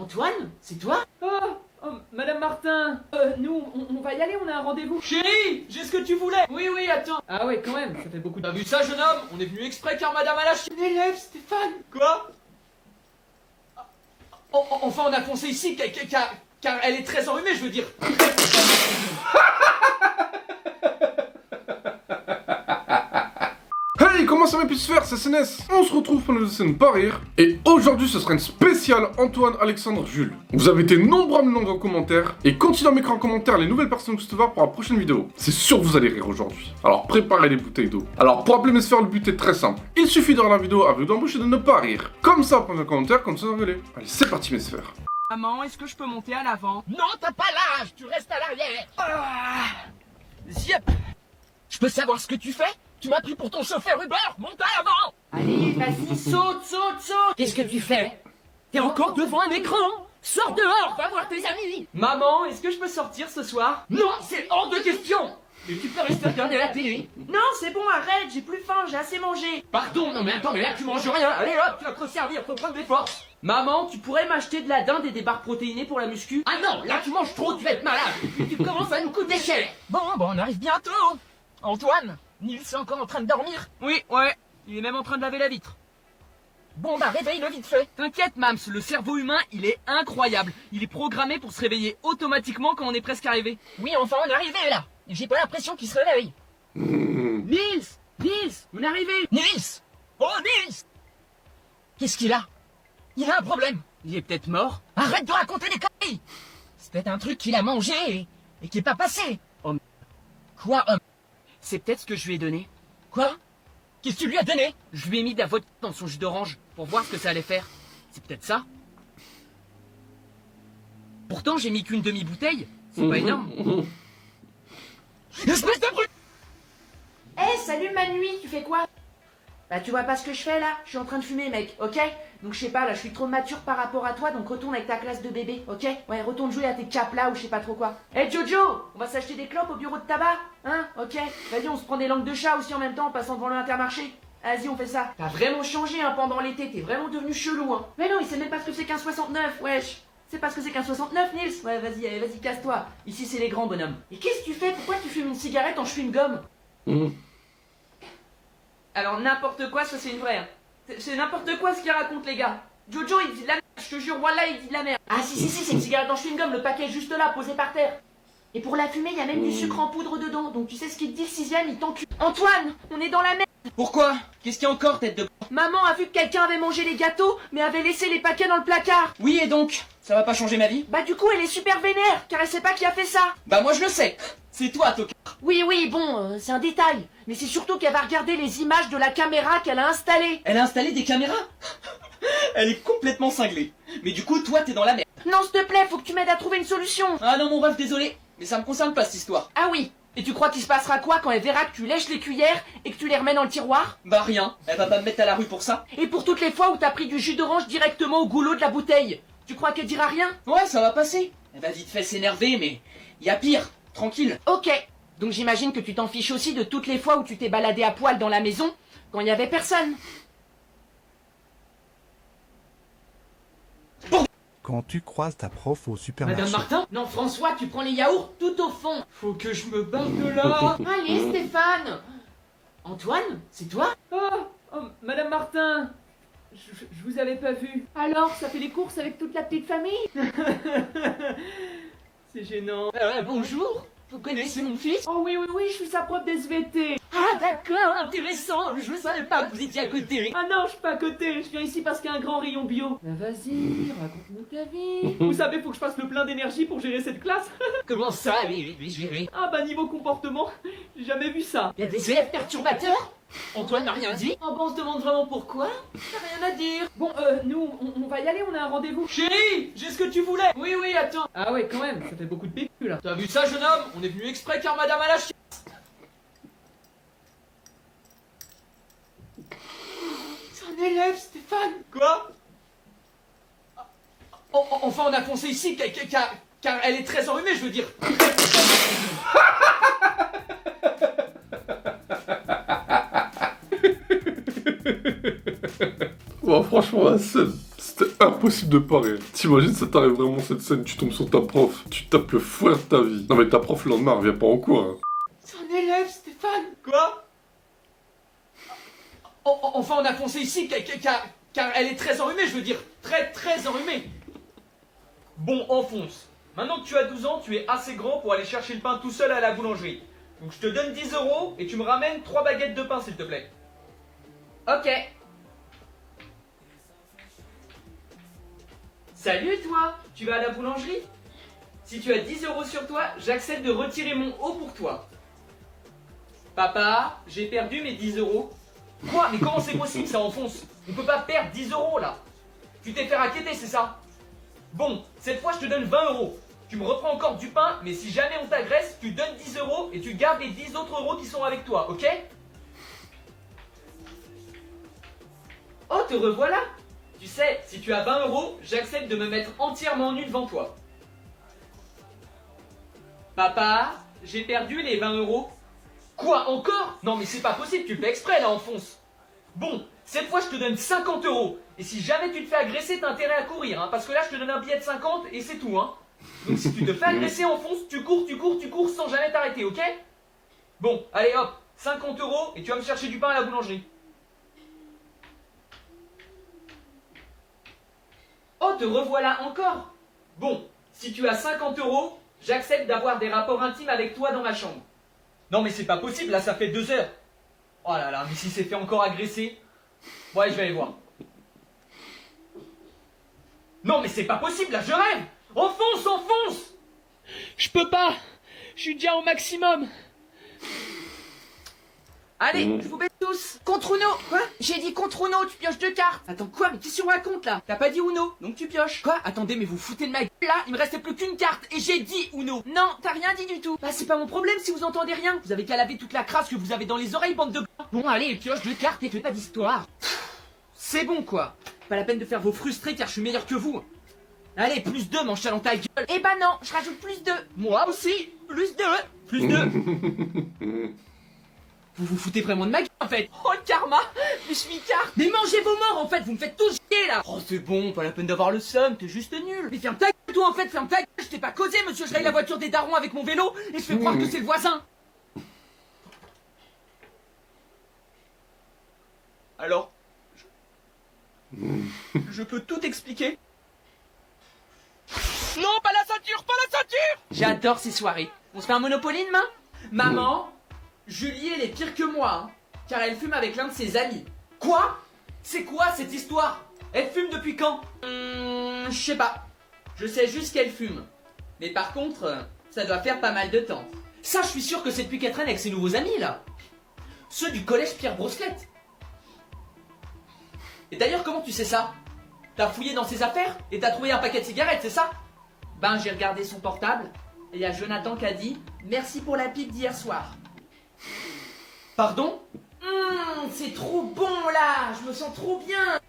Antoine, c'est toi? Oh, Madame Martin. Nous, on va y aller, on a un rendez-vous. Chérie, j'ai ce que tu voulais. Oui, attends. Ah ouais, quand même, ça fait beaucoup de... T'as vu ça, jeune homme? On est venu exprès car madame a lâché Un élève, Stéphane. Quoi? Enfin, on a foncé ici car elle est très enrhumée, je veux dire. Hey, comment ça m'a pu se faire, c'est CNES? On se retrouve pour une scène pas rire. Et aujourd'hui, ce sera une spéciale Antoine, Alexandre, Jules. Vous avez été nombreux à me demander en commentaire. Et continuez à m'écrire en commentaire les nouvelles personnes que je te voir pour la prochaine vidéo. C'est sûr que vous allez rire aujourd'hui. Alors préparez les bouteilles d'eau. Alors pour appeler mes sphères, le but est très simple. Il suffit de regarder la vidéo avec d'embauche et de ne pas rire. Comme ça, après un commentaire, comme ça, vous allez. Allez, c'est parti mes sphères. Maman, est-ce que je peux monter à l'avant? Non, t'as pas l'âge, tu restes à l'arrière. Ziep. Je peux savoir ce que tu fais? Tu m'as pris pour ton chauffeur Uber, monte à l'avant. Allez, vas-y, saute. Qu'est-ce que tu fais? T'es encore devant un écran? Sors dehors, va voir tes amis. Maman, est-ce que je peux sortir ce soir? Non, c'est hors de question. Et tu peux rester regarder la télé. Non, c'est bon, arrête, j'ai plus faim, j'ai assez mangé. Pardon, non mais attends, mais là tu manges rien. Allez hop, tu vas te resservir, faut prendre des forces. Maman, tu pourrais m'acheter de la dinde et des barres protéinées pour la muscu? Ah non, là tu manges trop, tu vas être malade. Et puis tu commences à nous coûter cher. Bon, on arrive bientôt. Antoine, Nils est encore en train de dormir? Oui, ouais. Il est même en train de laver la vitre. Bon bah réveille-le vite fait. T'inquiète, Mams, le cerveau humain, il est incroyable. Il est programmé pour se réveiller automatiquement quand on est presque arrivé. Oui, enfin on est arrivé là. J'ai pas l'impression qu'il se réveille. Nils, on est arrivé. Nils! Oh Nils! Qu'est-ce qu'il a? Il a un problème. Il est peut-être mort. Arrête de raconter des conneries! C'est peut-être un truc qu'il a mangé et qui est pas passé. Oh, Quoi, C'est peut-être ce que je lui ai donné. Quoi? Qu'est-ce que tu lui as donné? Je lui ai mis de la vodka dans son jus d'orange pour voir ce que ça allait faire. C'est peut-être ça. Pourtant, j'ai mis qu'une demi-bouteille. C'est pas énorme. Espèce de brute! Eh, salut Manui, tu fais quoi? Bah tu vois pas ce que je fais là? Je suis en train de fumer mec, ok? Donc je sais pas là, je suis trop mature par rapport à toi, donc retourne avec ta classe de bébé, ok? Ouais, retourne jouer à tes capes là ou je sais pas trop quoi. Eh Jojo, on va s'acheter des clopes au bureau de tabac? Hein? Ok? Vas-y, on se prend des langues de chat aussi en même temps en passant devant l'Intermarché. Vas-y, on fait ça. T'as vraiment changé hein, pendant l'été, t'es vraiment devenu chelou hein. Mais non, il sait même pas ce que c'est qu'un 69, wesh. C'est pas ce que c'est qu'un 69, Nils? Ouais, vas-y, casse-toi. Ici, c'est les grands bonhommes. Et qu'est-ce que tu fais? Pourquoi tu fumes une cigarette en chewing-gum? Alors, n'importe quoi, ça c'est une vraie. Hein. C'est n'importe quoi ce qu'il raconte, les gars. Jojo, il dit de la merde. Je te jure, voilà, il dit de la merde. Ah, si, c'est une cigarette en chewing-gum. Le paquet est juste là, posé par terre. Et pour la fumer, il y a même du sucre en poudre dedans. Donc, tu sais ce qu'il te dit, le sixième, il t'encule. Antoine, on est dans la merde. Pourquoi? Qu'est-ce qu'il y a encore, tête de... Maman a vu que quelqu'un avait mangé les gâteaux, mais avait laissé les paquets dans le placard. Oui, et donc? Ça va pas changer ma vie? Bah, du coup, elle est super vénère, car elle sait pas qui a fait ça. Bah moi je le sais. C'est toi, Toka. Oui, bon, c'est un détail. Mais c'est surtout qu'elle va regarder les images de la caméra qu'elle a installée. Elle a installé des caméras? Elle est complètement cinglée. Mais du coup, toi, t'es dans la merde. Non, s'il te plaît, faut que tu m'aides à trouver une solution. Ah non, mon ref, désolé. Mais ça me concerne pas, cette histoire. Ah oui. Et tu crois qu'il se passera quoi quand elle verra que tu lèches les cuillères et que tu les remets dans le tiroir? Bah rien. Elle va pas me mettre à la rue pour ça. Et pour toutes les fois où t'as pris du jus d'orange directement au goulot de la bouteille, tu crois qu'elle dira rien? Ouais, ça va passer. Elle va vite fait s'énerver, mais... y a pire. Tranquille. Ok. Donc j'imagine que tu t'en fiches aussi de toutes les fois où tu t'es baladé à poil dans la maison quand il y avait personne. Quand tu croises ta prof au supermarché. Madame Martin? Non, François, tu prends les yaourts tout au fond. Faut que je me barre de là. Allez, Stéphane. Antoine, c'est toi? Oh, Madame Martin. Je vous avais pas vu. Alors, ça fait les courses avec toute la petite famille? C'est gênant. Bonjour, vous connaissez mon fils? Oh oui, je suis sa prof d'SVT. Ah d'accord, intéressant, je savais pas que vous étiez à côté. Ah non, je suis pas à côté. Je viens ici parce qu'il y a un grand rayon bio. Bah vas-y, raconte-nous ta vie. Vous savez, faut que je fasse le plein d'énergie pour gérer cette classe. Comment ça, mais je verrai. Ah bah niveau comportement, j'ai jamais vu ça. Il y a des élèves perturbateurs? Antoine n'a rien dit? Oh bon, on se demande vraiment pourquoi? T'as rien à dire. Bon, nous, on va y aller, on a un rendez-vous. Chérie, j'ai ce que tu voulais. Oui, attends. Ah ouais, quand même, ça fait beaucoup de PQ là. T'as vu ça, jeune homme? On est venu exprès car madame a lâché. C'est un élève, Stéphane. Quoi? Enfin, on a foncé ici car elle est très enrhumée, je veux dire. Bon, franchement, c'était C'est impossible de pas rire. T'imagines, ça t'arrive vraiment cette scène, tu tombes sur ta prof, tu tapes le fouet de ta vie. Non mais ta prof le lendemain, elle revient pas en cours. Hein. C'est un élève, Stéphane. Quoi? Enfin, on a foncé ici car elle est très enrhumée, je veux dire. Très enrhumée. Bon, enfonce. Maintenant que tu as 12 ans, tu es assez grand pour aller chercher le pain tout seul à la boulangerie. Donc je te donne 10 € et tu me ramènes 3 baguettes de pain, s'il te plaît. Ok. Salut toi, tu vas à la boulangerie? Si tu as 10 € sur toi, j'accepte de retirer mon haut pour toi. Papa, j'ai perdu mes 10 €. Quoi? Mais comment c'est possible, ça enfonce? On peut pas perdre 10 € là. Tu t'es fait racketter, c'est ça? Bon, cette fois je te donne 20 €. Tu me reprends encore du pain, mais si jamais on t'agresse, tu donnes 10 € et tu gardes les 10 autres euros qui sont avec toi, ok? Oh, te revoilà. Tu sais, si tu as 20 €, j'accepte de me mettre entièrement nu devant toi. Papa, j'ai perdu les 20 €. Quoi, encore? Non mais c'est pas possible, tu le fais exprès là, enfonce. Bon, cette fois je te donne 50 €. Et si jamais tu te fais agresser, t'as intérêt à courir, hein, parce que là je te donne un billet de 50 et c'est tout, hein. Donc si tu te fais agresser, enfonce, tu cours sans jamais t'arrêter, ok? Bon, allez hop, 50 € et tu vas me chercher du pain à la boulangerie. Oh, te revoilà encore. Bon, si tu as 50 €, j'accepte d'avoir des rapports intimes avec toi dans ma chambre. Non mais c'est pas possible, là ça fait 2 heures. Oh là là, mais si c'est fait encore agresser. Ouais, je vais aller voir. Non mais c'est pas possible, là je rêve. Enfonce. Je peux pas. Je suis déjà au maximum. Allez, je vous baisse tous. Contre Uno. Quoi? J'ai dit contre Uno, tu pioches 2 cartes. Attends, quoi? Mais qu'est-ce que tu racontes là? T'as pas dit Uno, donc tu pioches. Quoi? Attendez, mais vous foutez de ma gueule là? Il me restait plus qu'une carte et j'ai dit Uno. Non, t'as rien dit du tout. Bah, c'est pas mon problème si vous entendez rien. Vous avez qu'à laver toute la crasse que vous avez dans les oreilles, bande de gars. Bon, allez, pioche 2 cartes et fais pas d'histoire. C'est bon quoi. Pas la peine de faire vos frustrés car je suis meilleur que vous. Allez, plus 2, mange dans ta gueule. Eh bah non, je rajoute plus 2. Moi aussi, plus 2. Plus 2. Vous vous foutez vraiment de ma gueule en fait. Oh le karma, plus 8 cartes. Mais mangez vos morts en fait, vous me faites tous chier là. Oh c'est bon, pas la peine d'avoir le seum, t'es juste nul. Mais ferme ta gueule toi en fait, ferme ta gueule. Je t'ai pas causé monsieur, je raye la voiture des darons avec mon vélo et je fais croire que c'est le voisin. Alors, je peux tout expliquer. Non, pas la ceinture, pas la ceinture. J'adore ces soirées. On se fait un Monopoly demain? Maman, Julie elle est pire que moi, hein, car elle fume avec l'un de ses amis. Quoi? C'est quoi cette histoire? Elle fume depuis quand? Je sais pas. Je sais juste qu'elle fume. Mais par contre, ça doit faire pas mal de temps. Ça, je suis sûr que c'est depuis qu'elle traîne avec ses nouveaux amis là. Ceux du collège Pierre Brosquette. Et d'ailleurs, comment tu sais ça? T'as fouillé dans ses affaires et t'as trouvé un paquet de cigarettes, c'est ça? Ben j'ai regardé son portable et il y a Jonathan qui a dit merci pour la pipe d'hier soir. Pardon? C'est trop bon là, je me sens trop bien.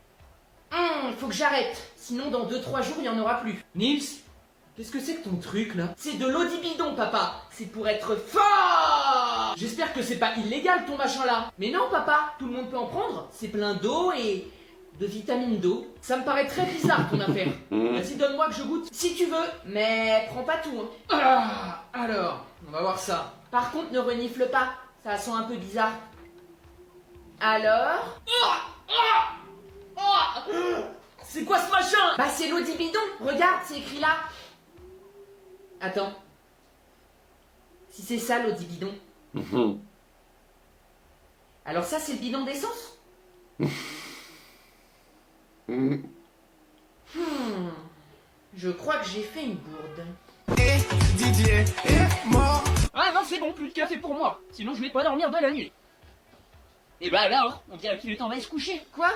Faut que j'arrête, sinon dans 2-3 jours il y en aura plus. Nils, qu'est-ce que c'est que ton truc là? C'est de l'eau bidon papa, c'est pour être fort. J'espère que c'est pas illégal ton machin là. Mais non papa, tout le monde peut en prendre, c'est plein d'eau et de vitamines d'eau. Ça me paraît très bizarre ton affaire. Vas-y, donne-moi que je goûte. Si tu veux, mais prends pas tout. Hein. Ah, alors, on va voir ça. Par contre, ne renifle pas, ça sent un peu bizarre. Alors? C'est quoi ce machin? Bah c'est l'eau bidon, regarde, c'est écrit là. Attends. Si c'est ça l'eau bidon. Alors ça c'est le bidon d'essence? Je crois que j'ai fait une bourde. Didier est mort. Ah non, c'est bon, plus de café pour moi. Sinon, je vais pas dormir de la nuit. Et bah alors, on dirait qu'il est temps d'aller se coucher. Quoi?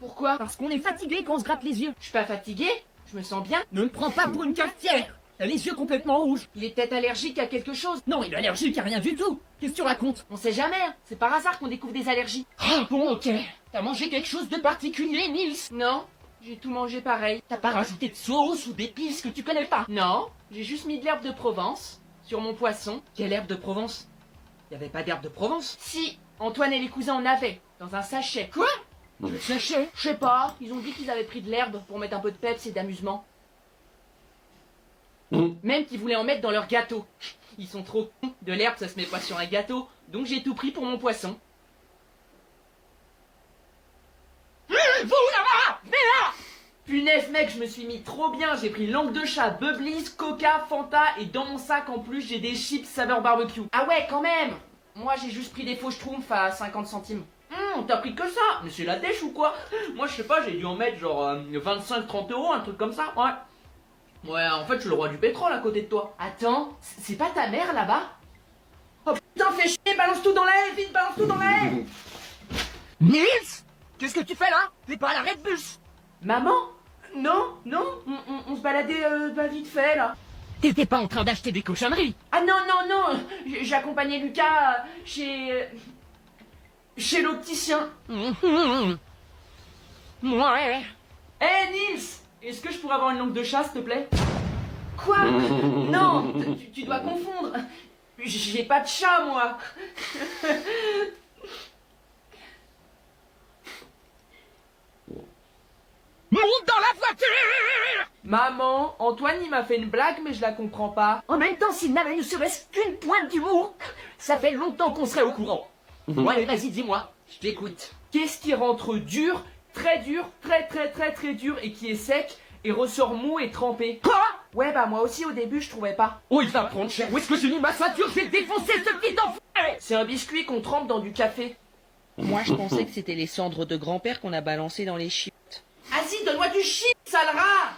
Pourquoi? Parce qu'on est fatigué quand on se gratte les yeux. Je suis pas fatiguée, je me sens bien. Ne me prends pas pour une cafetière. T'as les yeux complètement rouges. Il est peut-être allergique à quelque chose. Non, il est allergique à rien du tout. Qu'est-ce que tu racontes? On sait jamais, hein. C'est par hasard qu'on découvre des allergies. Ah bon, ok. T'as mangé quelque chose de particulier, Nils? Non, j'ai tout mangé pareil. T'as pas rajouté de sauce ou d'épices que tu connais pas? Non, j'ai juste mis de l'herbe de Provence sur mon poisson. Quelle herbe de Provence? Y avait pas d'herbe de Provence? Si, Antoine et les cousins en avaient, dans un sachet. Quoi? Tu le séchais? Je sais pas, ils ont dit qu'ils avaient pris de l'herbe pour mettre un peu de peps et d'amusement. Même qu'ils voulaient en mettre dans leur gâteau. Ils sont trop cons, de l'herbe ça se met pas sur un gâteau, donc j'ai tout pris pour mon poisson. Vous là-bas! Mais là! Punaise mec, je me suis mis trop bien, j'ai pris langue de chat, Bubblies, Coca, Fanta et dans mon sac en plus j'ai des chips saveur barbecue. Ah ouais quand même. Moi j'ai juste pris des faux schtroumpfs à 50 centimes. T'as pris que ça? Mais c'est la dèche ou quoi? Moi je sais pas, j'ai dû en mettre genre 25-30 euros, un truc comme ça, ouais. Ouais, en fait je suis le roi du pétrole à côté de toi. Attends, c'est pas ta mère là-bas? Oh putain, fais chier, balance tout dans la haie, vite, balance tout dans la haie. Nils! Qu'est-ce que tu fais là? T'es pas à l'arrêt de bus! Maman? Non, non, on se baladait pas vite fait là. T'étais pas en train d'acheter des cochonneries! Ah non, non, non, j'accompagnais Lucas chez l'opticien. Ouais. Eh Nils, est-ce que je pourrais avoir une langue de chat s'il te plaît? Quoi? Non, tu dois confondre. J'ai pas de chat moi. Monte dans la voiture! Maman, Antoine il m'a fait une blague mais je la comprends pas. En même temps, s'il n'avait ne serait-ce qu'une pointe d'humour, ça fait longtemps qu'on serait au courant. Ouais, vas-y, dis-moi, je t'écoute. Qu'est-ce qui rentre dur, très dur et qui est sec et ressort mou et trempé? Quoi? Ouais bah moi aussi au début je trouvais pas. Oh, il va prendre cher. Où est-ce que j'ai mis ma ceinture? Je vais défoncer ce petit enfant! C'est un biscuit qu'on trempe dans du café. Moi, je pensais que c'était les cendres de grand-père qu'on a balancées dans les chiottes. Vas-y, donne-moi du shit, sale rat!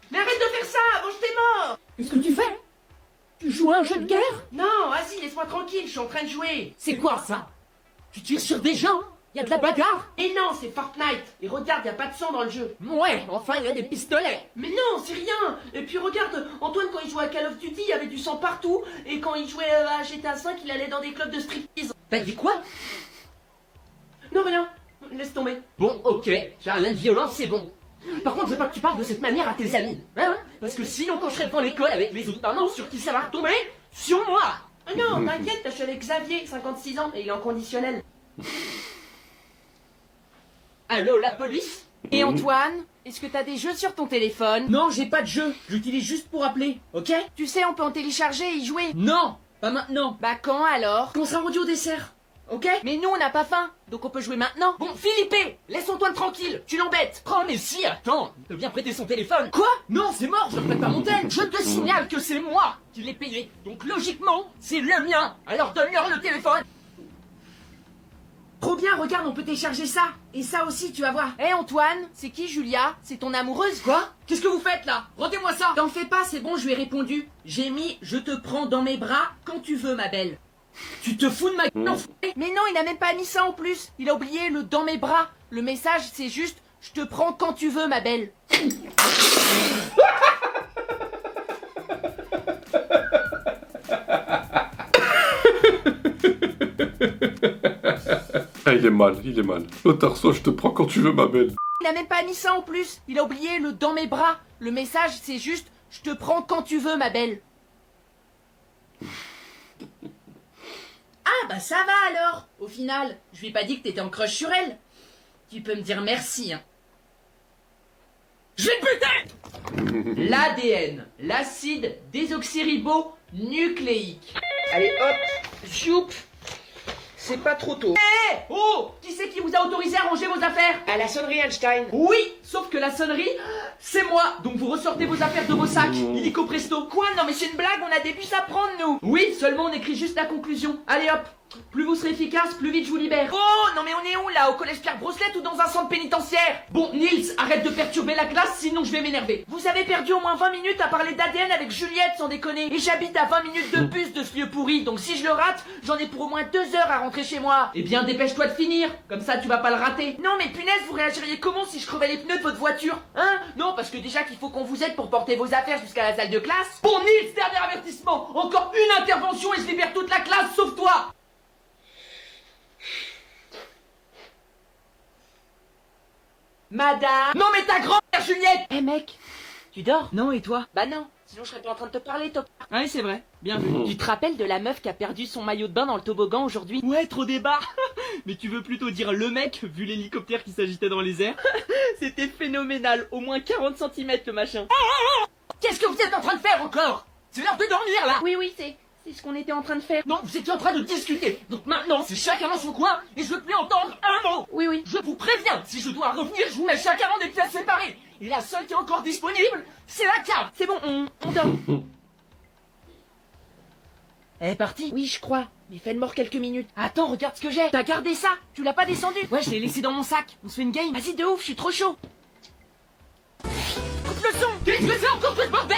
Mais arrête de faire ça, avant je t'ai mort! Qu'est-ce que tu fais? Tu joues à un jeu de guerre? Non, vas-y, laisse-moi tranquille, je suis en train de jouer. C'est quoi ça? Tu tires sur des gens? Y a de la bagarre? Et non, c'est Fortnite. Et regarde, y a pas de sang dans le jeu. Ouais, enfin, il y a des pistolets. Mais non, c'est rien. Et puis regarde, Antoine quand il jouait à Call of Duty, il y avait du sang partout. Et quand il jouait à GTA 5, il allait dans des clubs de striptease. T'as dit quoi? Non, rien. Laisse tomber. Bon, ok, j'ai rien de violence, c'est bon. Par contre, je veux pas que tu parles de cette manière à tes amis. Hein? Parce que sinon, quand je serai devant l'école avec les autres parents, sur qui ça va retomber? Sur moi! Ah non, t'inquiète, je suis avec Xavier, 56 ans, et il est en conditionnel. Allô, la police? Et Antoine, est-ce que t'as des jeux sur ton téléphone? Non, j'ai pas de jeu. Je l'utilise juste pour appeler, ok? Tu sais, on peut en télécharger et y jouer. Non, pas maintenant. Bah quand alors? Quand on sera rendu au dessert, ok? Mais nous, on n'a pas faim, donc on peut jouer maintenant. Bon, Philippe, laisse Antoine tranquille. Tu l'embêtes. Oh, mais si, attends, il peut bien prêter son téléphone. Quoi? Non, c'est mort, je reprête pas mon tel. Je te signale que c'est moi qui l'ai payé. Donc logiquement, c'est le mien. Alors donne-leur le téléphone. Trop bien, regarde, on peut télécharger ça. Et ça aussi, tu vas voir. Eh Antoine, c'est qui Julia? C'est ton amoureuse? Quoi? Qu'est-ce que vous faites là? Rendez-moi ça! T'en fais pas, c'est bon, je lui ai répondu. J'ai mis je te prends dans mes bras quand tu veux, ma belle. Tu te fous de ma gueule, enfoiré? Mais non, il n'a même pas mis ça en plus. Il a oublié le dans mes bras. Le message, c'est juste je te prends quand tu veux, ma belle. Ah, il est mal, il est mal. Le Tarso, je te prends quand tu veux, ma belle. Il a même pas mis ça en plus. Il a oublié le dans mes bras. Le message, c'est juste je te prends quand tu veux, ma belle. Ah bah ça va alors. Au final, je lui ai pas dit que t'étais en crush sur elle. Tu peux me dire merci, hein. Je vais te buter! L'ADN, l'acide désoxyribonucléique. Allez hop, choup. C'est pas trop tôt. Hé oh, qui c'est qui vous a autorisé à ranger vos affaires? À la sonnerie Einstein. Oui, sauf que la sonnerie, c'est moi. Donc vous ressortez vos affaires de vos sacs, illico presto. Quoi? Non mais c'est une blague, on a des bus à prendre nous. Oui, seulement on écrit juste la conclusion. Allez hop, plus vous serez efficace, plus vite je vous libère. Oh, non mais on est où là? Au collège Pierre Brosselette ou dans un centre pénitentiaire? Bon, Nils, arrête de perturber la classe, sinon je vais m'énerver. Vous avez perdu au moins 20 minutes à parler d'ADN avec Juliette, sans déconner. Et j'habite à 20 minutes de bus de ce lieu pourri, donc si je le rate, j'en ai pour au moins 2 heures à rentrer chez moi. Eh bien, dépêche-toi de finir, comme ça tu vas pas le rater. Non mais punaise, vous réagiriez comment si je crevais les pneus de votre voiture? Hein? Non, parce que déjà qu'il faut qu'on vous aide pour porter vos affaires jusqu'à la salle de classe. Bon, Nils, dernier avertissement. Encore une intervention et je libère toute la classe, sauf toi. Madame... Non mais ta grand-mère, Juliette. Eh mec, Tu dors? Non, et toi? Bah non, sinon je serais pas en train de te parler, top. Ah oui, c'est vrai. Bien vu. Tu te rappelles de la meuf qui a perdu son maillot de bain dans le toboggan aujourd'hui? Ouais, trop débat. Mais tu veux plutôt dire le mec, vu l'hélicoptère qui s'agitait dans les airs? C'était phénoménal. Au moins 40 cm le machin. Qu'est-ce que vous êtes en train de faire encore? C'est l'heure de dormir là. Oui, c'est ce qu'on était en train de faire. Non, vous étiez en train de discuter. Donc maintenant, c'est chacun dans son coin et je veux plus entendre un mot. Oui. Je vous préviens, si je dois revenir, je vous mets chacun dans des pièces séparées. Et la seule qui est encore disponible, c'est la cave. C'est bon, on dort. Elle est partie? Oui, je crois. Mais fais le mort quelques minutes. Attends, regarde ce que j'ai. T'as gardé ça? Tu l'as pas descendu? Ouais, je l'ai laissé dans mon sac. On se fait une game. Vas-y, de ouf, je suis trop chaud. Coupe le son. Qu'est-ce que c'est encore ce bordel?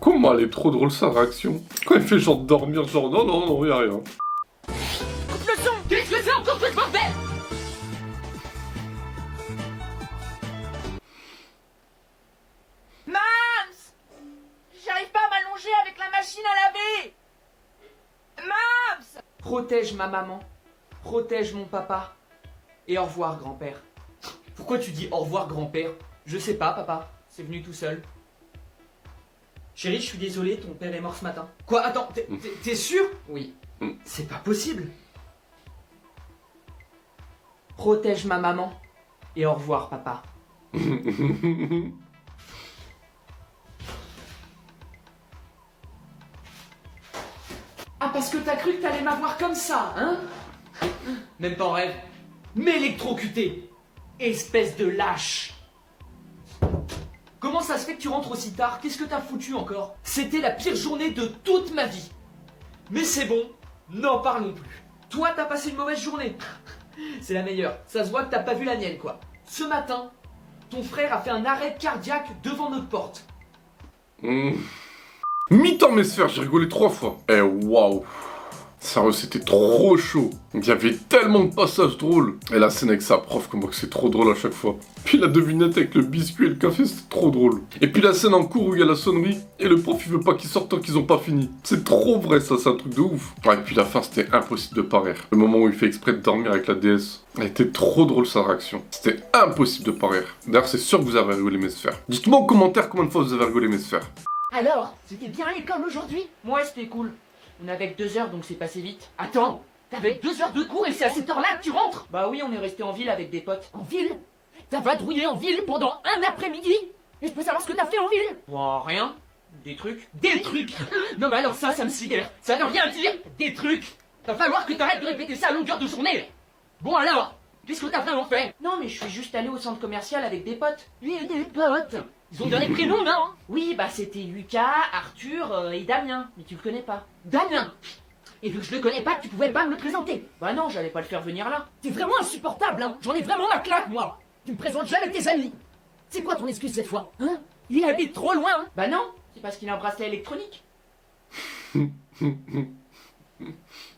Comment elle est trop drôle sa réaction. Quand il fait genre dormir, genre non, y'a rien. Coupe le son. Qu'est-ce que c'est encore ce bordel? Mams! J'arrive pas à m'allonger avec la machine à laver! Mams! Protège ma maman, protège mon papa, et au revoir grand-père. Pourquoi tu dis au revoir grand-père? Je sais pas papa, c'est venu tout seul. Chérie, je suis désolé, ton père est mort ce matin. Quoi? Attends, t'es sûr? Oui. C'est pas possible. Protège ma maman, et au revoir papa. Ah, parce que t'as cru que t'allais m'avoir comme ça, hein? Même pas en rêve. M'électrocuter! Espèce de lâche! Comment ça se fait que tu rentres aussi tard? Qu'est-ce que t'as foutu encore? C'était la pire journée de toute ma vie. Mais c'est bon, n'en parlons plus. Toi, t'as passé une mauvaise journée. C'est la meilleure. Ça se voit que t'as pas vu la mienne, quoi. Ce matin, ton frère a fait un arrêt cardiaque devant notre porte. Mi-temps mes sphères, j'ai rigolé 3 fois. Eh waouh. Sérieux, c'était trop chaud. Il y avait tellement de passages drôles. Et la scène avec sa prof, comment que c'est trop drôle à chaque fois. Puis la devinette avec le biscuit et le café, c'était trop drôle. Et puis la scène en cours où il y a la sonnerie et le prof il veut pas qu'ils sortent tant qu'ils ont pas fini. C'est trop vrai ça, c'est un truc de ouf. Ouais, et puis la fin, c'était impossible de pas rire. Le moment où il fait exprès de dormir avec la déesse. Elle était trop drôle sa réaction. C'était impossible de pas rire. D'ailleurs, c'est sûr que vous avez rigolé mes sphères. Dites-moi en commentaire combien de fois vous avez rigolé mes sphères. Alors, c'était bien l'école aujourd'hui? Ouais, c'était cool. On avait que 2 heures, donc c'est passé vite. Attends, t'avais 2 heures de cours et c'est à cette heure-là que tu rentres? Bah oui, on est resté en ville avec des potes. En ville? T'as vadrouillé en ville pendant un après-midi? Et je peux savoir ce que t'as fait en ville? Bon, rien. Des trucs. Des trucs! Non mais alors ça me sidère. Ça veut rien dire, des trucs! Va falloir que t'arrêtes de répéter ça à longueur de journée! Bon alors, qu'est-ce que t'as vraiment fait? Non, mais je suis juste allé au centre commercial avec des potes. Oui, des potes! Ils ont donné prénom, non? Oui, bah c'était Lucas, Arthur et Damien. Mais tu le connais pas. Damien! Et vu que je le connais pas, tu pouvais pas me le présenter! Bah non, j'allais pas le faire venir là. T'es vraiment insupportable, hein! J'en ai vraiment ma claque, moi! Tu me présentes jamais tes amis! C'est quoi ton excuse cette fois, hein? Il habite trop loin, hein? Bah non, c'est parce qu'il a un bracelet électronique.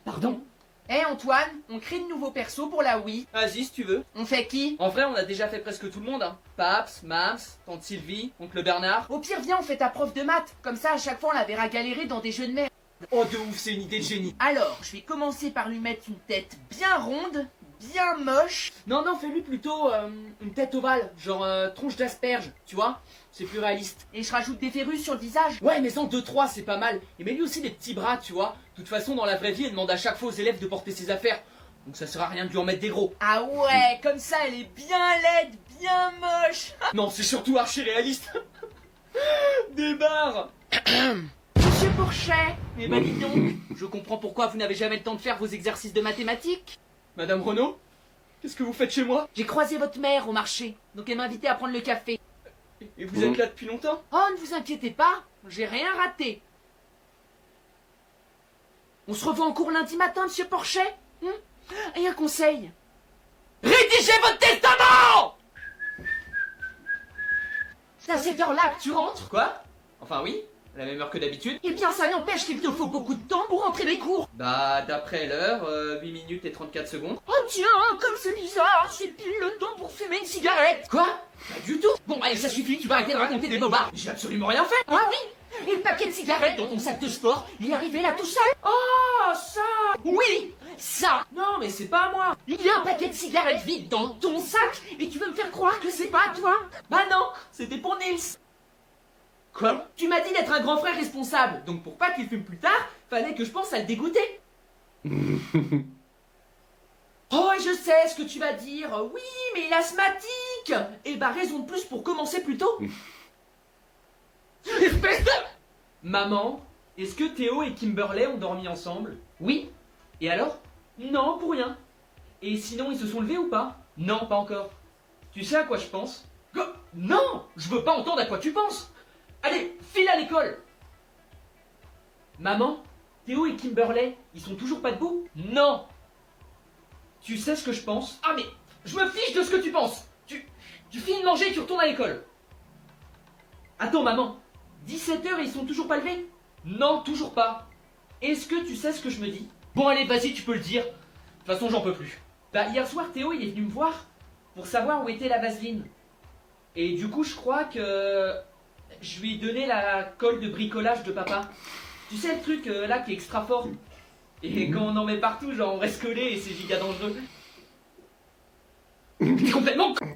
Pardon? Eh Antoine, on crée de nouveaux persos pour la Wii. Vas-y si tu veux. On fait qui? En vrai, on a déjà fait presque tout le monde, hein. Paps, Mams, tante Sylvie, oncle Bernard. Au pire, viens, on fait ta prof de maths. Comme ça, à chaque fois, on la verra galérer dans des jeux de merde. Oh de ouf, c'est une idée de génie. Alors, je vais commencer par lui mettre une tête bien ronde, bien moche. Non, fais-lui plutôt une tête ovale, genre tronche d'asperge, tu vois? C'est plus réaliste. Et je rajoute des verrues sur le visage. Ouais, mais en 2-3, c'est pas mal. Et mets-lui aussi des petits bras, tu vois? De toute façon, dans la vraie vie, elle demande à chaque fois aux élèves de porter ses affaires. Donc ça sert à rien de lui en mettre des gros. Ah ouais, comme ça, elle est bien laide, bien moche. Non, c'est surtout archi réaliste. Des barres. Monsieur Pourchet. Eh ben dis donc, je comprends pourquoi vous n'avez jamais le temps de faire vos exercices de mathématiques. Madame Renaud, qu'est-ce que vous faites chez moi? J'ai croisé votre mère au marché, donc elle m'a invité à prendre le café. Et vous êtes là depuis longtemps? Oh, ne vous inquiétez pas, j'ai rien raté. On se revoit en cours lundi matin, monsieur Porchet? Et un conseil. Rédigez votre testament! C'est à cette heure-là que tu rentres? Quoi? Enfin oui, à la même heure que d'habitude. Eh bien, ça n'empêche qu'il te faut beaucoup de temps pour rentrer les cours. Bah d'après l'heure, 8 minutes et 34 secondes. Oh tiens, comme c'est bizarre, c'est pile le temps pour fumer une cigarette. Quoi? Pas du tout. Bon, allez, ça suffit, tu vas arrêter de raconter des bobards. J'ai absolument rien fait. Ah oui? Et le paquet de cigarettes dans ton sac de sport, il est arrivé là tout seul. Oh, ça! Oui, ça. Non, mais c'est pas à moi! Il y a un paquet de cigarettes vides dans ton sac et tu veux me faire croire que c'est pas à toi? Bah non, c'était pour Nils! Quoi? Tu m'as dit d'être un grand frère responsable, donc pour pas qu'il fume plus tard, fallait que je pense à le dégoûter. Oh, et je sais ce que tu vas dire. Oui, mais il est asthmatique. Eh bah, raison de plus pour commencer plus tôt. Espèce de... Maman, est-ce que Théo et Kimberley ont dormi ensemble? Oui. Et alors? Non, pour rien. Et sinon, ils se sont levés ou pas? Non, pas encore. Tu sais à quoi je pense? Non, je veux pas entendre à quoi tu penses. Allez, file à l'école. Maman, Théo et Kimberley, ils sont toujours pas debout? Non. Tu sais ce que je pense? Ah mais, je me fiche de ce que tu penses. Tu finis de manger et tu retournes à l'école. Attends maman, 17h ils sont toujours pas levés? Non, toujours pas. Est-ce que tu sais ce que je me dis? Bon allez, vas-y, tu peux le dire. De toute façon, j'en peux plus. Bah hier soir, Théo il est venu me voir pour savoir où était la vaseline. Et du coup, je crois que je lui ai donné la colle de bricolage de papa. Tu sais le truc là qui est extra fort. Et quand on en met partout, genre on reste collé et c'est giga dangereux. T'es complètement con.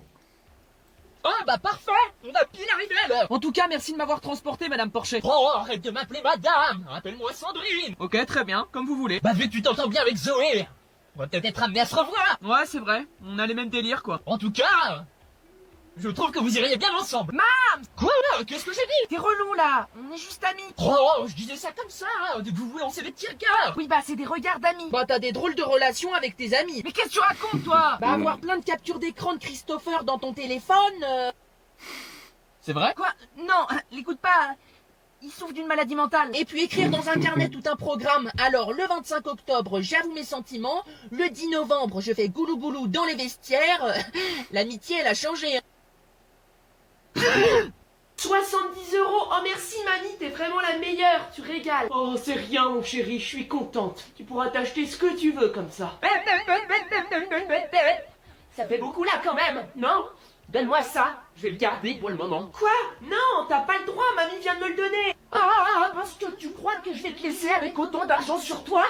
Oh bah parfait. On a bien arrivé alors. En tout cas, merci de m'avoir transporté, Madame Porcher. Oh, arrête de m'appeler madame. Appelle-moi Sandrine. Ok, très bien, comme vous voulez. Bah vu que tu t'entends bien avec Zoé, on va peut-être être amené à se revoir. Ouais, c'est vrai, on a les mêmes délires, quoi. En tout cas, je trouve que vous iriez bien ensemble. Quoi? Qu'est-ce que j'ai dit? T'es relou là. On est juste amis. Oh, je disais ça comme ça, vous vous lancez des petits regards. Oui, bah c'est des regards d'amis. Bah, t'as des drôles de relations avec tes amis. Mais qu'est-ce que tu racontes, toi? Bah, avoir plein de captures d'écran de Christopher dans ton téléphone... C'est vrai? Quoi? Non, l'écoute pas. Il souffre d'une maladie mentale. Et puis écrire dans un carnet tout un programme. Alors, le 25 octobre, j'avoue mes sentiments. Le 10 novembre, je fais goulou goulou dans les vestiaires. L'amitié, elle a changé. 70 €. Oh merci mamie, t'es vraiment la meilleure. Tu régales. Oh c'est rien mon chéri, je suis contente. Tu pourras t'acheter ce que tu veux comme ça. Ça fait beaucoup là quand même, non? Donne-moi ça, je vais le garder pour le moment. Quoi? Non, t'as pas le droit, mamie vient de me le donner. Ah, parce que tu crois que je vais te laisser avec autant d'argent sur toi?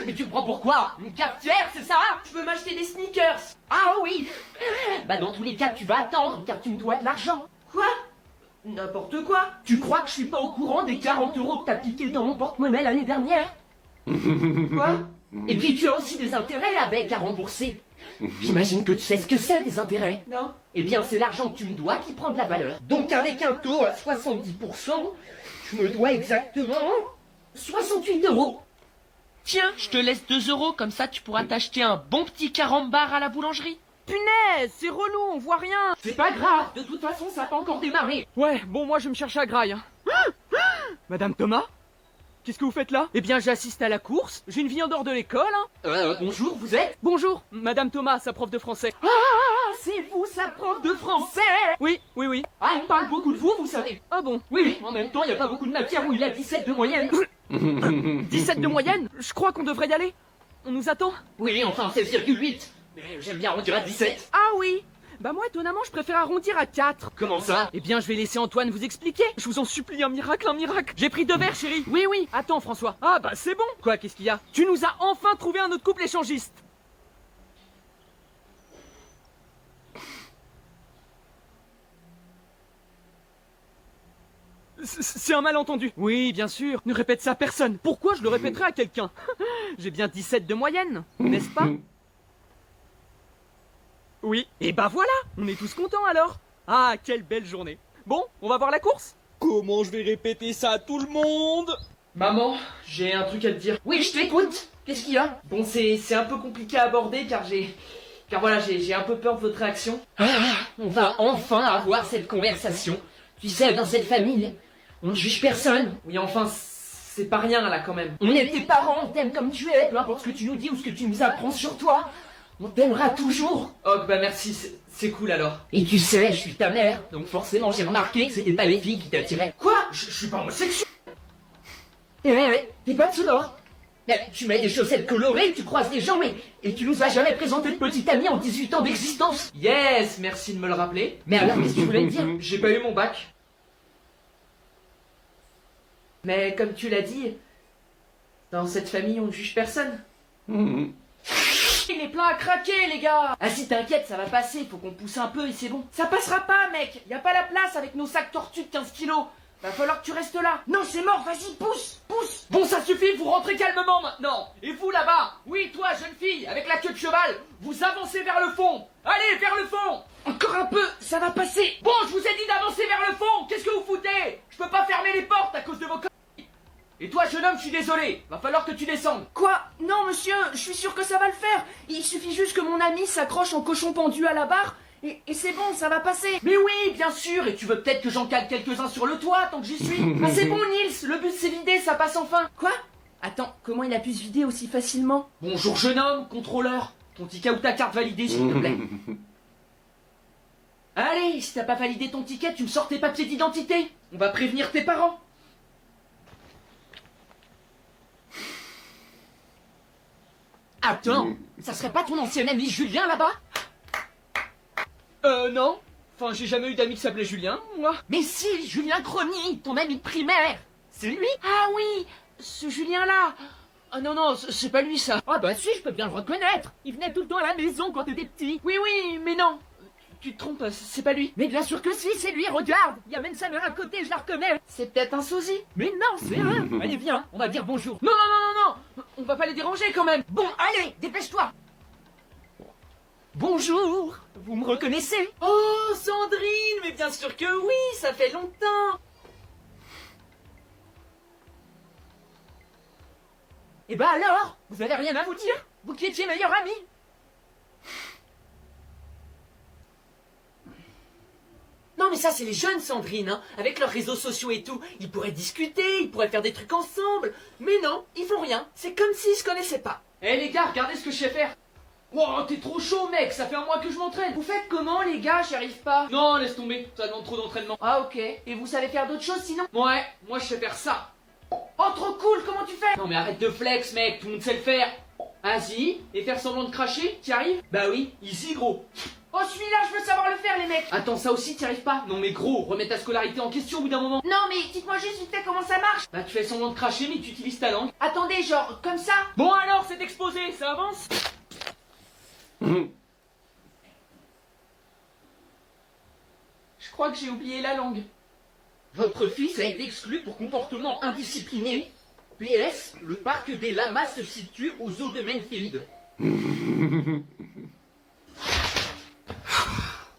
Mais tu me prends pour quoi? Une cafetière, c'est ça? Je veux m'acheter des sneakers. Ah oui. Bah dans tous les cas, tu vas attendre, car tu me dois de l'argent. Quoi? N'importe quoi. Tu crois que je suis pas au courant des 40 € que t'as piqué dans mon porte-monnaie l'année dernière? Quoi? Et puis tu as aussi des intérêts avec à rembourser. J'imagine que tu sais ce que c'est des intérêts. Non. Eh bien, c'est l'argent que tu me dois qui prend de la valeur. Donc avec un taux à 70%, tu me dois exactement 68 €. Tiens, je te laisse 2 €, comme ça tu pourras t'acheter un bon petit carambar à la boulangerie. Punaise, c'est relou, on voit rien. C'est pas grave, de toute façon, ça n'a pas encore démarré. Ouais, bon, moi je vais me chercher à graille. Hein. Madame Thomas? Qu'est-ce que vous faites là? Eh bien, j'assiste à la course. J'ai une vie en dehors de l'école, hein. Bonjour, vous êtes? Bonjour, Madame Thomas, sa prof de français. Ah, c'est vous, sa prof de français? Oui, oui, oui. Ah, on parle beaucoup de vous, vous savez. Ah bon? Oui, en même temps, il n'y a pas beaucoup de matière où il a 17 de moyenne. 17 de moyenne? Je crois qu'on devrait y aller. On nous attend? Oui, enfin, 16,8. Mais j'aime bien arrondir à 17. Ah oui. Bah moi, étonnamment, je préfère arrondir à 4. Comment ça? Eh bien, je vais laisser Antoine vous expliquer. Je vous en supplie, un miracle, un miracle. J'ai pris 2 verres, chérie. Oui, oui. Attends, François. Ah bah c'est bon. Quoi, qu'est-ce qu'il y a? Tu nous as enfin trouvé un autre couple échangiste. C'est un malentendu. Oui, bien sûr. Ne répète ça à personne. Pourquoi je le répéterais à quelqu'un? J'ai bien 17 de moyenne, n'est-ce pas? Oui. Et bah voilà, on est tous contents alors. Ah, quelle belle journée. Bon, on va voir la course? Comment je vais répéter ça à tout le monde? Maman, j'ai un truc à te dire. Oui, je t'écoute. Qu'est-ce qu'il y a? Bon, c'est un peu compliqué à aborder car voilà, j'ai un peu peur de votre réaction. On va enfin avoir cette conversation. Tu sais, dans cette famille, on ne juge personne. Oui, enfin, c'est pas rien là quand même. On est tes parents, on t'aime comme tu es, peu importe ce que tu nous dis ou ce que tu nous apprends sur toi. On t'aimera toujours. Oh, bah merci, c'est cool alors. Et tu sais, je suis ta mère, donc forcément j'ai remarqué que c'était pas les filles qui t'attiraient. Quoi? Je suis pas homosexuel. T'es pas de cela. Tu mets des chaussettes colorées, tu croises des gens, et tu nous as jamais présenté de petite amie en 18 ans d'existence. Yes, merci de me le rappeler. Mais alors, qu'est-ce que tu voulais me dire? J'ai pas eu mon bac. Mais comme tu l'as dit, dans cette famille, on ne juge personne. Mhm. Il est plein à craquer, les gars. Ah si, t'inquiète, ça va passer, faut qu'on pousse un peu et c'est bon. Ça passera pas, mec. Y a pas la place avec nos sacs tortues de 15 kilos. Va falloir que tu restes là. Non, c'est mort, vas-y, pousse, pousse. Bon, ça suffit, vous rentrez calmement maintenant. Et vous là-bas, oui, toi, jeune fille, avec la queue de cheval, vous avancez vers le fond. Allez, vers le fond. Encore un peu, ça va passer. Bon, je vous ai dit d'avancer vers le fond. Qu'est-ce que vous foutez? Je peux pas fermer les portes à cause de vos conneries. Et toi, jeune homme, je suis désolé. Va falloir que tu descendes. Quoi? Non, monsieur, je suis sûr que ça va le faire. Il suffit juste que mon ami s'accroche en cochon pendu à la barre et c'est bon, ça va passer. Mais oui, bien sûr. Et tu veux peut-être que j'en cale quelques-uns sur le toit tant que j'y suis? Ah, c'est bon, Nils, le bus s'est vidé, ça passe enfin. Quoi? Attends, comment il a pu se vider aussi facilement? Bonjour, jeune homme, contrôleur. Ton ticket ou ta carte validée, s'il te plaît. Allez, si t'as pas validé ton ticket, tu me sors tes papiers d'identité. On va prévenir tes parents. Attends, ça serait pas ton ancien ami Julien là-bas? Non. Enfin, j'ai jamais eu d'amis qui s'appelait Julien, moi. Mais si, Julien Crony, ton ami de primaire. C'est lui? Ah oui, ce Julien-là. Ah non, non, c'est pas lui, ça. Ah bah si, je peux bien le reconnaître. Il venait tout le temps à la maison quand t'étais petit. Oui, oui, mais non. Tu te trompes, c'est pas lui. Mais bien sûr que si, c'est lui, regarde. Il y a même sa mère à côté, je la reconnais. C'est peut-être un sosie. Mais non, c'est eux. Allez, viens, on va dire bonjour. Non, non, non, non, non. On va pas les déranger quand même. Bon, allez, dépêche-toi. Bonjour, vous me reconnaissez? Oh, Sandrine, mais bien sûr que oui, ça fait longtemps. Eh ben alors, vous avez rien à vous dire? Vous qui étiez meilleur ami? Non mais ça c'est les jeunes Sandrine, hein, avec leurs réseaux sociaux et tout. Ils pourraient discuter, ils pourraient faire des trucs ensemble. Mais non, ils font rien. C'est comme s'ils se connaissaient pas. Eh les gars, regardez ce que je sais faire. Wow, t'es trop chaud mec, ça fait un mois que je m'entraîne. Vous faites comment, les gars? J'y arrive pas. Non, laisse tomber, ça demande trop d'entraînement. Ah ok. Et vous savez faire d'autres choses sinon? Ouais, moi je sais faire ça. Oh trop cool, comment tu fais? Non mais arrête de flex mec, tout le monde sait le faire. Vas-y, et faire semblant de cracher, t'y arrives? Bah oui, easy gros. Oh celui-là, je veux savoir le faire les mecs. Attends, ça aussi t'y arrives pas? Non mais gros, remets ta scolarité en question au bout d'un moment. Non mais dites-moi juste vite fait comment ça marche. Bah tu fais semblant de cracher mais tu utilises ta langue. Attendez, genre comme ça. Bon alors, c'est exposé, ça avance? Je crois que j'ai oublié la langue. Votre fils a été exclu pour comportement indiscipliné. PS, le parc des Lamas se situe aux eaux de Mainfield.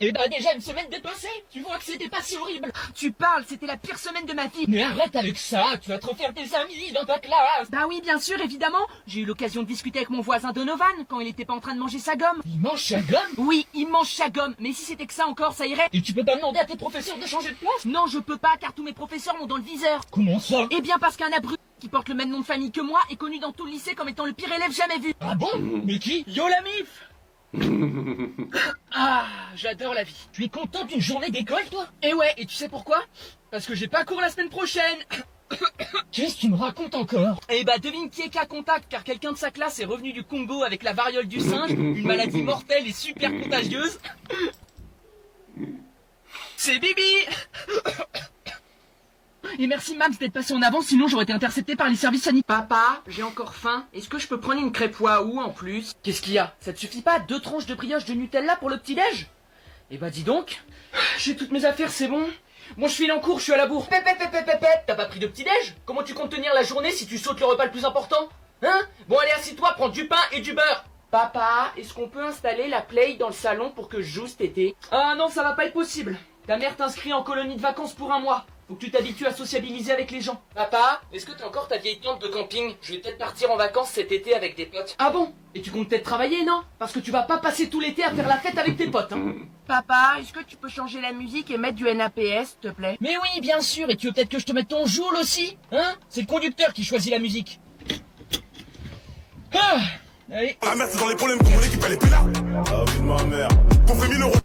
Eh ben déjà une semaine dépassée. Tu vois que c'était pas si horrible. Tu parles, c'était la pire semaine de ma vie. Mais arrête avec ça, tu vas te refaire des amis dans ta classe. Bah oui, bien sûr, évidemment. J'ai eu l'occasion de discuter avec mon voisin Donovan quand il était pas en train de manger sa gomme. Il mange sa gomme. Oui, il mange sa gomme, mais si c'était que ça encore, ça irait. Et tu peux pas demander à tes professeurs de changer de place? Non, je peux pas, car tous mes professeurs m'ont dans le viseur. Comment ça? Eh bien parce qu'un abruti qui porte le même nom de famille que moi est connu dans tout le lycée comme étant le pire élève jamais vu. Ah bon? Mais qui? Yo la mif. Ah, j'adore la vie. Tu es content d'une journée d'école, toi? Et ouais, et tu sais pourquoi? Parce que j'ai pas cours la semaine prochaine. Qu'est-ce que tu me racontes encore? Eh bah devine qui est cas contact, car quelqu'un de sa classe est revenu du Congo avec la variole du singe, une maladie mortelle et super contagieuse. C'est Bibi. Et merci Max d'être passé en avant, sinon j'aurais été intercepté par les services sanitaires. Papa, j'ai encore faim. Est-ce que je peux prendre une crêpe Waouh en plus? Qu'est-ce qu'il y a? Ça te suffit pas? 2 tranches de brioche de Nutella pour le petit-déj? Eh bah dis donc, j'ai toutes mes affaires, c'est bon. Bon, je file en cours, je suis à la bourre. T'as pas pris de petit-déj? Comment tu comptes tenir la journée si tu sautes le repas le plus important? Hein? Bon allez, assis-toi, prends du pain et du beurre. Papa, est-ce qu'on peut installer la play dans le salon pour que je joue cet été? Ah non, ça va pas être possible. Ta mère t'inscrit en colonie de vacances pour un mois. Faut que tu t'habitues à sociabiliser avec les gens. Papa, est-ce que t'as encore ta vieille tente de camping? Je vais peut-être partir en vacances cet été avec des potes. Ah bon? Et tu comptes peut-être travailler, non? Parce que tu vas pas passer tout l'été à faire la fête avec tes potes, hein. Papa, est-ce que tu peux changer la musique et mettre du NAPS, s'il te plaît? Mais oui, bien sûr, et tu veux peut-être que je te mette ton Joule aussi? Hein? C'est le conducteur qui choisit la musique. Ah! Allez. La merde, c'est dans les problèmes que mon équipe elle est peinard. Ah oui, de ma mère. Qu'on fait 1000 euros.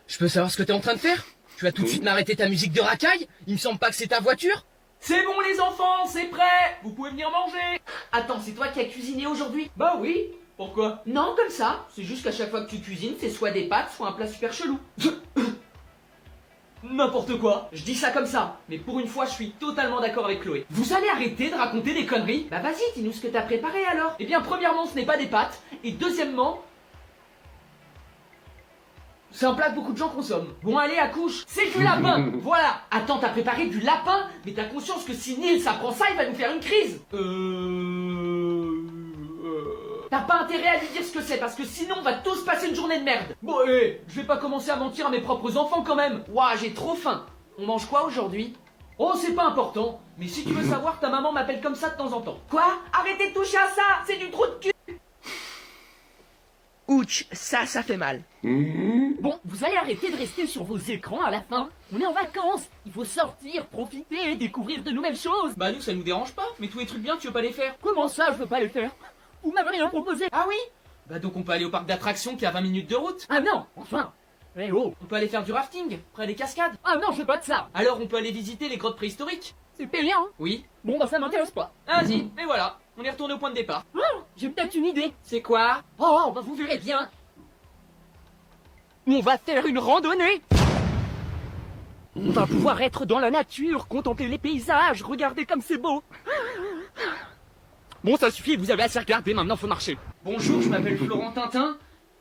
Je peux savoir ce que t'es en train de faire? Tu vas tout de suite m'arrêter ta musique de racaille? Il me semble pas que c'est ta voiture. C'est bon les enfants, c'est prêt. Vous pouvez venir manger. Attends, c'est toi qui as cuisiné aujourd'hui? Bah oui. Pourquoi? Non, comme ça. C'est juste qu'à chaque fois que tu cuisines, c'est soit des pâtes, soit un plat super chelou. N'importe quoi. Je dis ça comme ça. Mais pour une fois, je suis totalement d'accord avec Chloé. Vous allez arrêter de raconter des conneries? Bah vas-y, dis-nous ce que t'as préparé alors. Eh bien, premièrement, ce n'est pas des pâtes. Et deuxièmement, c'est un plat que beaucoup de gens consomment. Bon, allez, accouche. C'est du lapin. Voilà. Attends, t'as préparé du lapin? Mais t'as conscience que si Nils apprend ça, il va nous faire une crise. T'as pas intérêt à lui dire ce que c'est, parce que sinon on va tous passer une journée de merde. Bon, je vais pas commencer à mentir à mes propres enfants quand même. Ouah, j'ai trop faim. On mange quoi aujourd'hui? Oh, c'est pas important. Mais si tu veux savoir, ta maman m'appelle comme ça de temps en temps. Quoi? Arrêtez de toucher à ça. C'est du trou de cul. Ouch, ça fait mal. Bon, vous allez arrêter de rester sur vos écrans à la fin. On est en vacances. Il faut sortir, profiter, découvrir de nouvelles choses. Bah nous, ça nous dérange pas. Mais tous les trucs bien, tu veux pas les faire? Comment ça, je veux pas les faire? Vous m'avez rien proposé. Ah oui? Bah donc on peut aller au parc d'attractions qui est à 20 minutes de route. Ah non, enfin. Eh oh. On peut aller faire du rafting, près des cascades. Ah non, je veux pas de ça. Alors on peut aller visiter les grottes préhistoriques. C'est payant. Oui. Bon, bah ça m'intéresse pas. Vas-y, et voilà. On est retourné au point de départ. J'ai peut-être une idée. C'est quoi? Oh, bah vous verrez bien. On va faire une randonnée. On va pouvoir être dans la nature, contempler les paysages, regarder comme c'est beau. Bon, ça suffit, vous avez assez regardé, maintenant faut marcher. Bonjour, je m'appelle Florent Tintin.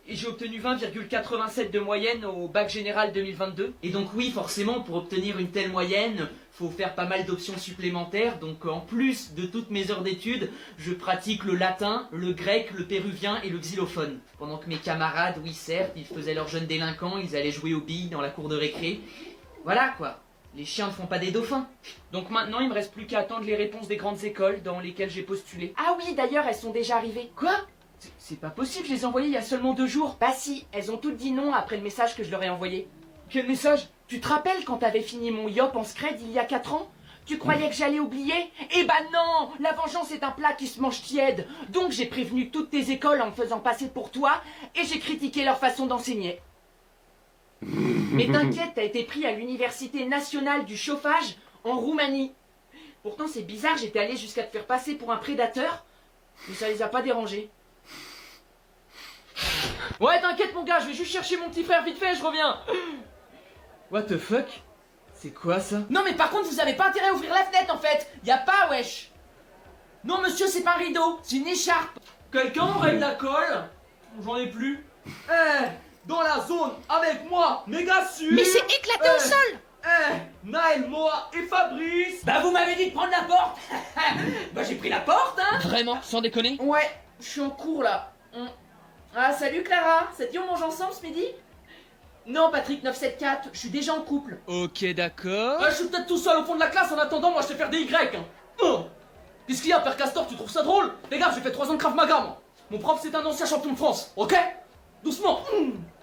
Et j'ai obtenu 20,87 de moyenne au bac général 2022. Et donc oui, forcément, pour obtenir une telle moyenne, faut faire pas mal d'options supplémentaires. Donc en plus de toutes mes heures d'études, je pratique le latin, le grec, le péruvien et le xylophone. Pendant que mes camarades, oui certes, ils faisaient leur jeune délinquant, ils allaient jouer aux billes dans la cour de récré. Voilà quoi, les chiens ne font pas des dauphins. Donc maintenant, il me reste plus qu'à attendre les réponses des grandes écoles dans lesquelles j'ai postulé. Ah oui, d'ailleurs, elles sont déjà arrivées. Quoi? C'est pas possible, je les ai envoyées il y a seulement 2 jours. Bah si, elles ont toutes dit non après le message que je leur ai envoyé. Quel message? Tu te rappelles quand t'avais fini mon yop en scred il y a 4 ans? Tu croyais que j'allais oublier? Eh bah non! La vengeance est un plat qui se mange tiède. Donc j'ai prévenu toutes tes écoles en me faisant passer pour toi et j'ai critiqué leur façon d'enseigner. Mais t'inquiète, t'as été pris à l'université nationale du chauffage en Roumanie. Pourtant c'est bizarre, j'étais allé jusqu'à te faire passer pour un prédateur, mais ça les a pas dérangés. Ouais, t'inquiète mon gars, je vais juste chercher mon petit frère vite fait, je reviens. What the fuck? C'est quoi ça? Non mais par contre vous avez pas intérêt à ouvrir la fenêtre en fait. Y a pas wesh. Non monsieur, c'est pas un rideau, c'est une écharpe. Quelqu'un aurait de la colle? J'en ai plus. Dans la zone avec moi, méga sûr. Mais c'est éclaté au sol. Naël, Moa et Fabrice. Bah vous m'avez dit de prendre la porte. Bah j'ai pris la porte hein. Vraiment, sans déconner? Ouais, je suis en cours là. Ah salut Clara, ça te dit on mange ensemble ce midi? Non Patrick 974, je suis déjà en couple. Ok, d'accord. Je suis peut-être tout seul au fond de la classe, en attendant, moi je sais faire des Y. Qu'est-ce qu'il y a, Père Castor, tu trouves ça drôle? Les gars, j'ai fait 3 ans de Krav Maga, moi. Mon prof, c'est un ancien champion de France, ok? Doucement.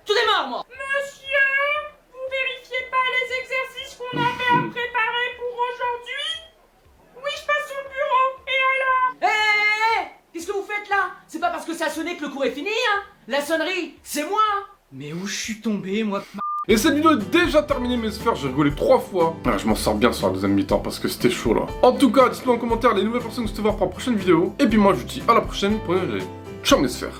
Tu démarres, moi. Monsieur, vous vérifiez pas les exercices qu'on avait à préparer pour aujourd'hui? Oui, je passe au bureau, et alors? Hé qu'est-ce que vous faites là? C'est pas parce que ça a sonné que le cours est fini, hein? La sonnerie, c'est moi, hein? Mais où je suis tombé, moi? Et cette vidéo est déjà terminée mes sphères, j'ai rigolé 3 fois. Ah, je m'en sors bien sur la deuxième mi-temps parce que c'était chaud là. En tout cas, dites-moi en commentaire les nouvelles personnes que vous souhaitez voir pour la prochaine vidéo. Et puis moi je vous dis à la prochaine pour une vidéo. Ciao mes sphères.